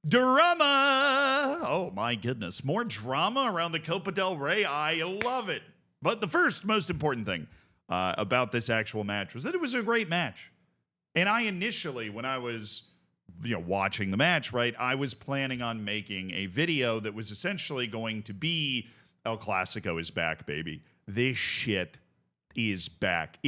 Drama! Oh my goodness. More drama around the Copa del Rey. I love it. But the first most important thing about this actual match was that it was a great match. And I initially, when I was watching the match, right, I was planning on making a video that was essentially going to be El Clasico is back, baby. This shit is back.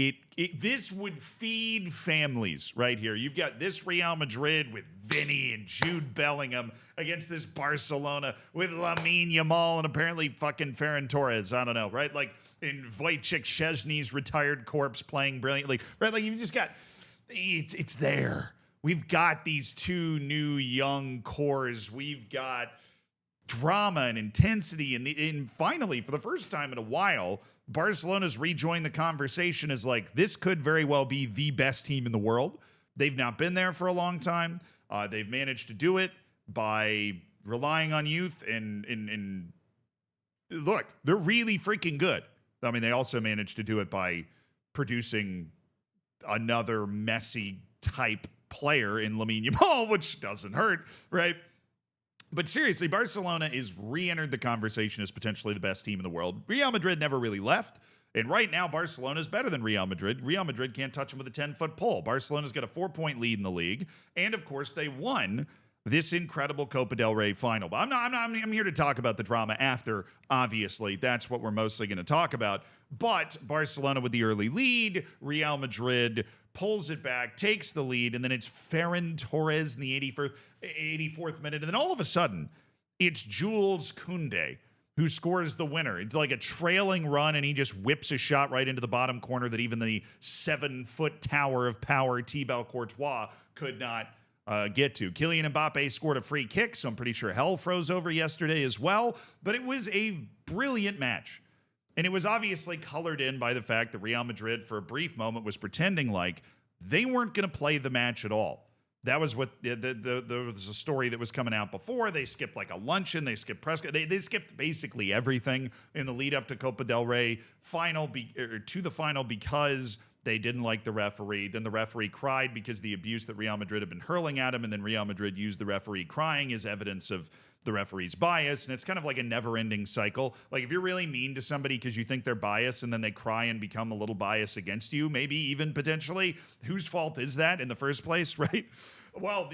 This would feed families right here. You've got this Real Madrid with Vinny and Jude Bellingham against this Barcelona with Lamine Yamal and apparently fucking Ferran Torres. I don't know, right? Like in Wojciech Szczesny's retired corpse playing brilliantly, right? Like you've just got, it's there. We've got these two new young cores. We've got drama and intensity. And finally, for the first time in a while, Barcelona's rejoined the conversation as like, this could very well be the best team in the world. They've not been there for a long time. They've managed to do it by relying on youth and look, they're really freaking good. I mean, they also managed to do it by producing another Messi type player in Lamine Yamal, which doesn't hurt, right? But seriously, Barcelona is re-entered the conversation as potentially the best team in the world. Real Madrid never really left. And right now, Barcelona is better than Real Madrid. Real Madrid can't touch them with a 10-foot pole. Barcelona's got a 4-point lead in the league. And of course, they won this incredible Copa del Rey final. But I'm here to talk about the drama after, obviously. That's what we're mostly going to talk about. But Barcelona with the early lead, Real Madrid pulls it back, takes the lead, and then it's Ferran Torres in the 84th minute. And then all of a sudden, it's Jules Koundé who scores the winner. It's like a trailing run, and he just whips a shot right into the bottom corner that even the 7-foot tower of power, Thibaut Courtois, could not get to. Kylian Mbappe scored a free kick, so I'm pretty sure hell froze over yesterday as well. But it was a brilliant match. And it was obviously colored in by the fact that Real Madrid, for a brief moment, was pretending like they weren't going to play the match at all. That was what there was a story that was coming out before. They skipped like a luncheon. They skipped press. They skipped basically everything in the lead up to Copa del Rey to the final because they didn't like the referee. Then the referee cried because the abuse that Real Madrid had been hurling at him, and then Real Madrid used the referee crying as evidence of the referee's bias. And it's kind of like a never-ending cycle. Like if you're really mean to somebody because you think they're biased and then they cry and become a little biased against you, maybe even potentially, whose fault is that in the first place, right? Well,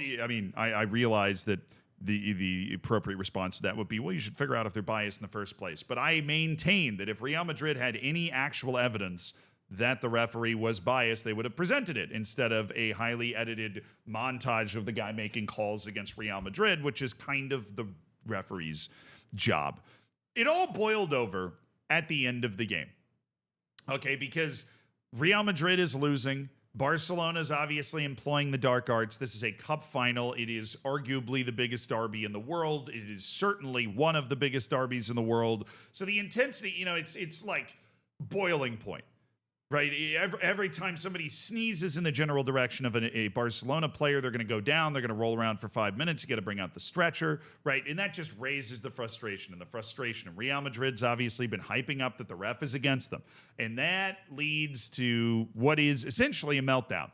I realize that the appropriate response to that would be, well, you should figure out if they're biased in the first place. But I maintain that if Real Madrid had any actual evidence that the referee was biased, they would have presented it instead of a highly edited montage of the guy making calls against Real Madrid, which is kind of the referee's job. It all boiled over at the end of the game. Okay, because Real Madrid is losing. Barcelona is obviously employing the dark arts. This is a cup final. It is arguably the biggest derby in the world. It is certainly one of the biggest derbies in the world. So the intensity, it's like boiling point. Right? Every time somebody sneezes in the general direction of a Barcelona player, they're going to go down. They're going to roll around for 5 minutes. You got to bring out the stretcher, right? And that just raises the frustration. And the frustration of Real Madrid's obviously been hyping up that the ref is against them. And that leads to what is essentially a meltdown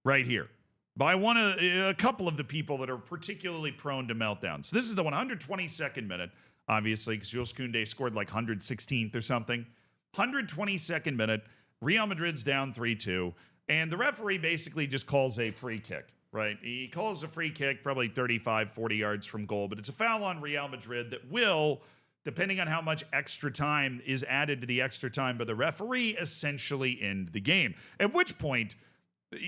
right here by a couple of the people that are particularly prone to meltdowns. So this is the 122nd minute, obviously, because Jules Koundé scored like 116th or something. 122nd minute. Real Madrid's down 3-2, and the referee basically just calls a free kick, right? He calls a free kick probably 35, 40 yards from goal, but it's a foul on Real Madrid that will, depending on how much extra time is added to the extra time by the referee, essentially end the game. At which point,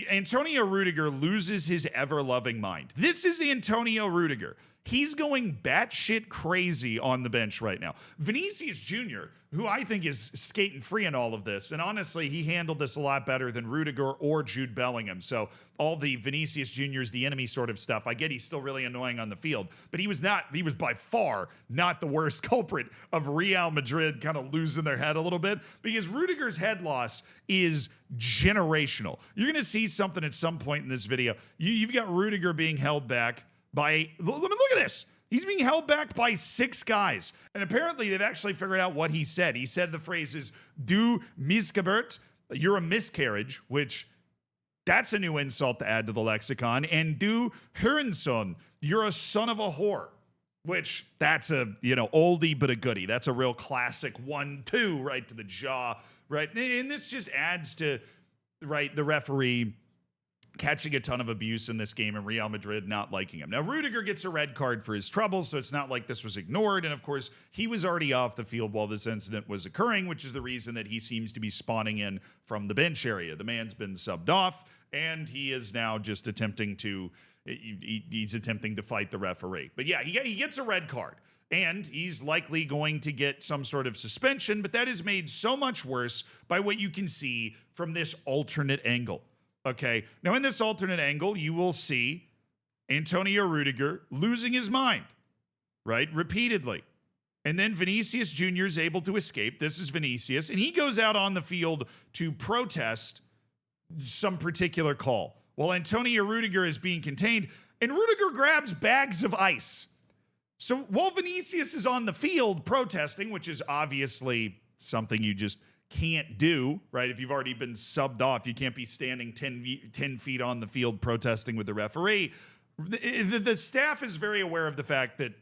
Antonio Rudiger loses his ever-loving mind. This is Antonio Rudiger. He's going batshit crazy on the bench right now. Vinicius Jr., who I think is skating free in all of this, and honestly, he handled this a lot better than Rudiger or Jude Bellingham. So all the Vinicius Jr.'s the enemy sort of stuff, I get he's still really annoying on the field, but he was by far not the worst culprit of Real Madrid kind of losing their head a little bit, because Rudiger's head loss is generational. You're going to see something at some point in this video. You've got Rudiger being held back by, look at this. He's being held back by 6 guys. And apparently they've actually figured out what he said. He said the phrase is, du Missgeburt, you're a miscarriage, which That's a new insult to add to the lexicon. And Du Hurensohn, you're a son of a whore. Which, that's a, oldie but a goodie. That's a real classic 1-2 right to the jaw, right? And this just adds to, right, the referee catching a ton of abuse in this game and Real Madrid not liking him. Now, Rudiger gets a red card for his trouble, so it's not like this was ignored. And of course, he was already off the field while this incident was occurring, which is the reason that he seems to be spawning in from the bench area. The man's been subbed off, and he is now just attempting to fight the referee. But yeah, he gets a red card. And he's likely going to get some sort of suspension, but that is made so much worse by what you can see from this alternate angle. Okay, now in this alternate angle, you will see Antonio Rudiger losing his mind, right, repeatedly. And then Vinicius Jr. is able to escape. This is Vinicius, and he goes out on the field to protest some particular call. While Antonio Rudiger is being contained, and Rudiger grabs bags of ice. So while Vinicius is on the field protesting, which is obviously something you just can't do, right? If you've already been subbed off, you can't be standing 10 feet on the field protesting with the referee. The staff is very aware of the fact that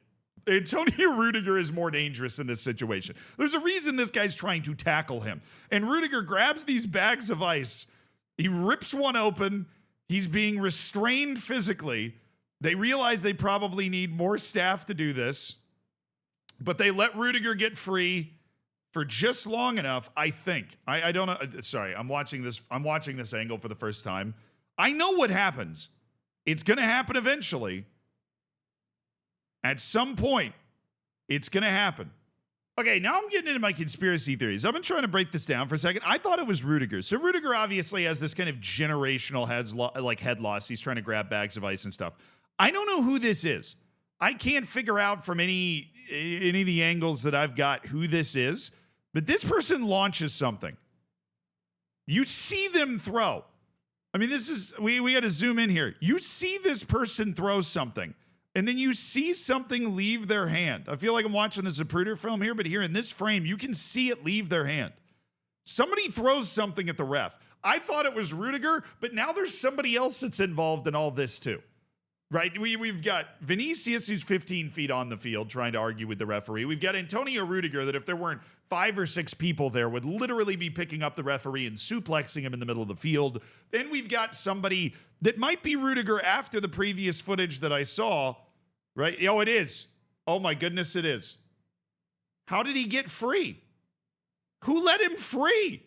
Antonio Rudiger is more dangerous in this situation. There's a reason this guy's trying to tackle him. And Rudiger grabs these bags of ice. He rips one open. He's being restrained physically. They realize they probably need more staff to do this, but they let Rudiger get free for just long enough, I think. I don't know. Sorry, I'm watching this angle for the first time. I know what happens. It's going to happen eventually. At some point, it's going to happen. Okay, now I'm getting into my conspiracy theories. I've been trying to break this down for a second. I thought it was Rudiger. So Rudiger obviously has this kind of generational head loss. He's trying to grab bags of ice and stuff. I don't know who this is. I can't figure out from any of the angles that I've got who this is, but this person launches something. You see them throw. I mean, this is, we got to zoom in here. You see this person throw something, and then you see something leave their hand. I feel like I'm watching the Zapruder film here, but here in this frame, you can see it leave their hand. Somebody throws something at the ref. I thought it was Rudiger, but now there's somebody else that's involved in all this too. Right, we've got Vinicius, who's 15 feet on the field, trying to argue with the referee. We've got Antonio Rudiger, that if there weren't 5 or 6 people there, would literally be picking up the referee and suplexing him in the middle of the field. Then we've got somebody that might be Rudiger after the previous footage that I saw, right? Oh, it is. Oh, my goodness, it is. How did he get free? Who let him free?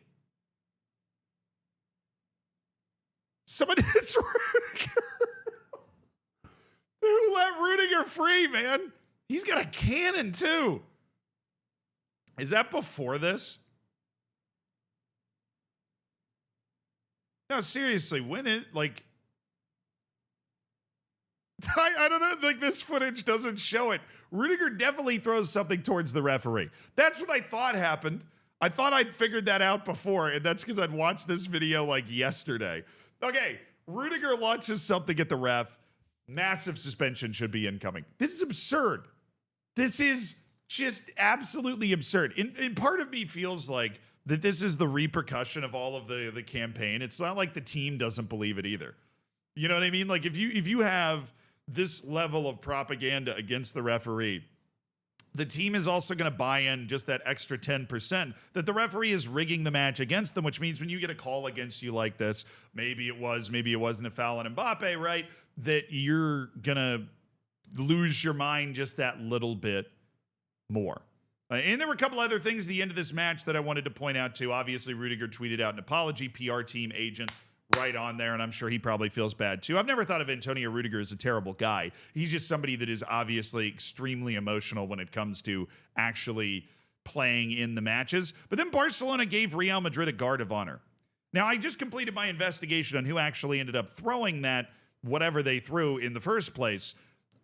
Somebody that's Rudiger. Who let Rudiger free, man? He's got a cannon, too. Is that before this? No, seriously, when it, like... I don't know, like, this footage doesn't show it. Rudiger definitely throws something towards the referee. That's what I thought happened. I thought I'd figured that out before, and that's because I'd watched this video, like, yesterday. Okay, Rudiger launches something at the ref. Massive suspension should be incoming. This is absurd. This is just absolutely absurd. And part of me feels like that this is the repercussion of all of the campaign. It's not like the team doesn't believe it either. You know what I mean? Like if you have this level of propaganda against the referee, the team is also going to buy in just that extra 10% that the referee is rigging the match against them, which means when you get a call against you like this, maybe it wasn't a foul on Mbappe, right? That you're going to lose your mind just that little bit more. And there were a couple other things at the end of this match that I wanted to point out too. Obviously, Rudiger tweeted out an apology, PR team agent right on there, and I'm sure he probably feels bad too. I've never thought of Antonio Rudiger as a terrible guy. He's just somebody that is obviously extremely emotional when it comes to actually playing in the matches. But then Barcelona gave Real Madrid a guard of honor. Now, I just completed my investigation on who actually ended up throwing that, whatever they threw in the first place.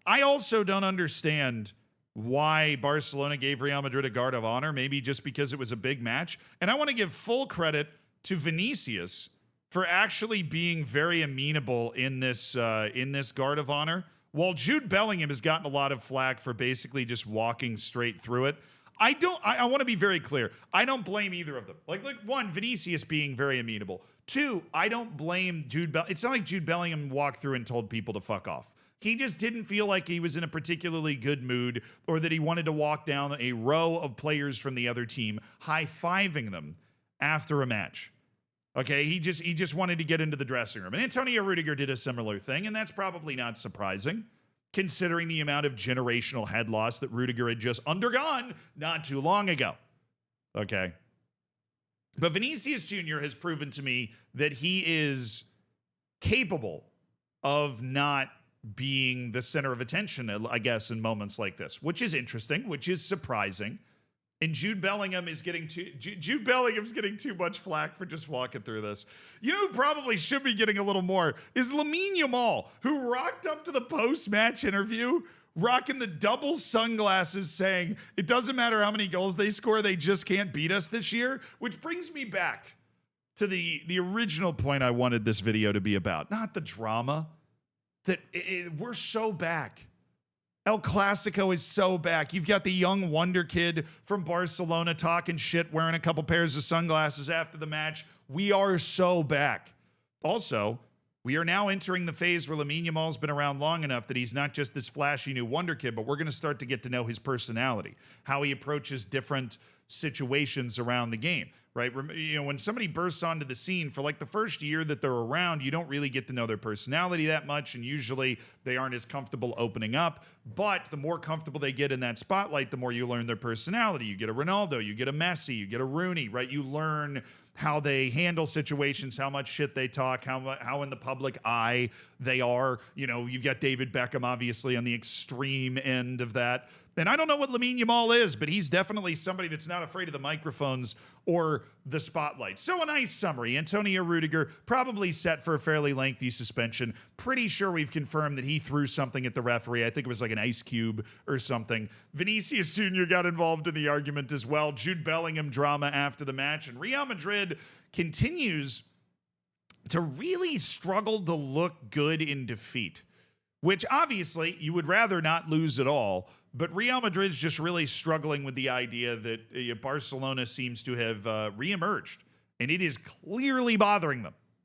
I also don't understand why Barcelona gave Real Madrid a guard of honor, maybe just because it was a big match. And I want to give full credit to Vinicius for actually being very amenable in this guard of honor. While Jude Bellingham has gotten a lot of flack for basically just walking straight through it, I want to be very clear. I don't blame either of them. Like one, Vinicius being very amenable. Two, I don't blame Jude Bellingham. It's not like Jude Bellingham walked through and told people to fuck off. He just didn't feel like he was in a particularly good mood or that he wanted to walk down a row of players from the other team, high-fiving them after a match. Okay, he just wanted to get into the dressing room. And Antonio Rudiger did a similar thing, and that's probably not surprising, considering the amount of generational head loss that Rudiger had just undergone not too long ago. Okay. But Vinicius Jr. has proven to me that he is capable of not being the center of attention, I guess, in moments like this, which is interesting, which is surprising. And Jude Bellingham is getting Jude Bellingham's getting too much flack for just walking through this. You know who probably should be getting a little more is Lamine Yamal, who rocked up to the post-match interview rocking the double sunglasses saying it doesn't matter how many goals they score, they just can't beat us this year, which brings me back to the original point I wanted this video to be about. Not the drama, that we're so back. El Clasico is so back. You've got the young wonder kid from Barcelona talking shit, wearing a couple pairs of sunglasses after the match. We are so back. Also, we are now entering the phase where Lamine Yamal's been around long enough that he's not just this flashy new wonder kid, but we're going to start to get to know his personality, how he approaches different situations around the game, right? You know, when somebody bursts onto the scene for like the first year that they're around, you don't really get to know their personality that much, and usually they aren't as comfortable opening up. But the more comfortable they get in that spotlight, the more you learn their personality. You get a Ronaldo, you get a Messi, you get a Rooney, right? You learn how they handle situations, how much shit they talk, how in the public eye they are. You know, you've got David Beckham, obviously, on the extreme end of that. And I don't know what Lamine Yamal is, but he's definitely somebody that's not afraid of the microphones or the spotlight. So a nice summary. Antonio Rudiger probably set for a fairly lengthy suspension. Pretty sure we've confirmed that he threw something at the referee. I think it was like an ice cube or something. Vinicius Jr. got involved in the argument as well. Jude Bellingham drama after the match. And Real Madrid continues to really struggle to look good in defeat, which obviously you would rather not lose at all. But Real Madrid's just really struggling with the idea that Barcelona seems to have reemerged, and it is clearly bothering them.